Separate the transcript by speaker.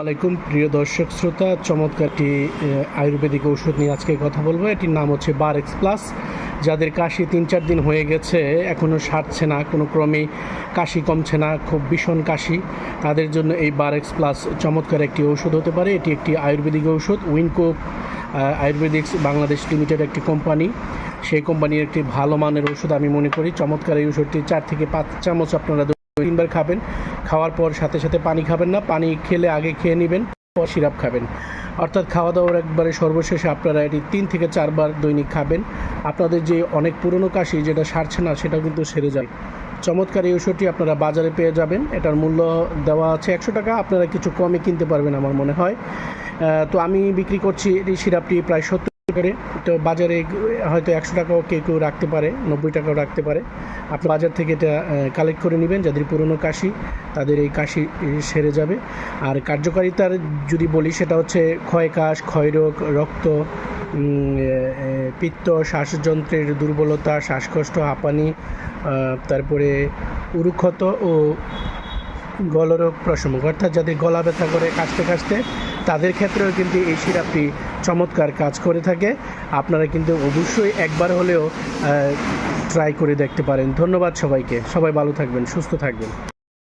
Speaker 1: আলাইকুম প্রিয় দর্শক শ্রোতা, চমৎকার একটি আয়ুর্বেদিক ঔষধ নিয়ে আজকে কথা বলবো। এটির নাম হচ্ছে বারেক্স প্লাস। যাদের কাশি ৩-৪ দিন হয়ে গেছে, এখনও সারছে না, কোনো ক্রমেই কাশি কমছে না, খুব ভীষণ কাশি, তাদের জন্য এই বারেক্স প্লাস চমৎকার একটি ঔষধ হতে পারে। এটি একটি আয়ুর্বেদিক ঔষধ। উইনকো আয়ুর্বেদিক্স বাংলাদেশ লিমিটেড একটি কোম্পানি, সেই কোম্পানির একটি ভালো মানের ওষুধ আমি মনে করি। চমৎকার এই ওষুধটি 4 থেকে 5 চামচ আপনারা 3বার খাবেন। খাওয়ার পর সাথে সাথে পানি খাবেন না, পানি খেলে আগে খেয়ে নেবেন, পর সিরাপ খাবেন। অর্থাৎ খাওয়া দাওয়ার একবারে সর্বশেষে আপনারা এটি 3 থেকে 4 বার দৈনিক খাবেন। আপনাদের যে অনেক পুরনো কাশি যেটা সারছে না, সেটাও কিন্তু সেরে যায়। চমৎকার এই ওষুধটি আপনারা বাজারে পেয়ে যাবেন। এটার মূল্য দেওয়া আছে 100 টাকা, আপনারা কিছু কমে কিনতে পারবেন আমার মনে হয়। তো আমি বিক্রি করছি এই সিরাপটি প্রায় 70 করে। তো বাজারে হয়তো 100 টাকাও কেউ রাখতে পারে, 90 টাকাও রাখতে পারে। আপনি বাজার থেকে এটা কালেক্ট করে নেবেন। যাদের পুরনো কাশি, তাদের এই কাশি সেরে যাবে। আর কার্যকারিতার যদি বলি, সেটা হচ্ছে ক্ষয়কাশ, ক্ষয়রোগ, রক্ত, পিত্ত, শ্বাসযন্ত্রের দুর্বলতা, শ্বাসকষ্ট, হাঁপানি, তারপরে উরুক্ষত ও গলরোগ প্রশমক, অর্থাৎ যাদের গলা ব্যথা করে কাশতে কাশতে, তাদের ক্ষেত্রেও কিন্তু এই সিরাপটি চমৎকার কাজ করে থাকে। আপনারা কিন্তু অবশ্যই একবার হলেও ট্রাই করে দেখতে পারেন। ধন্যবাদ সবাইকে। সবাই ভালো থাকবেন, সুস্থ থাকবেন।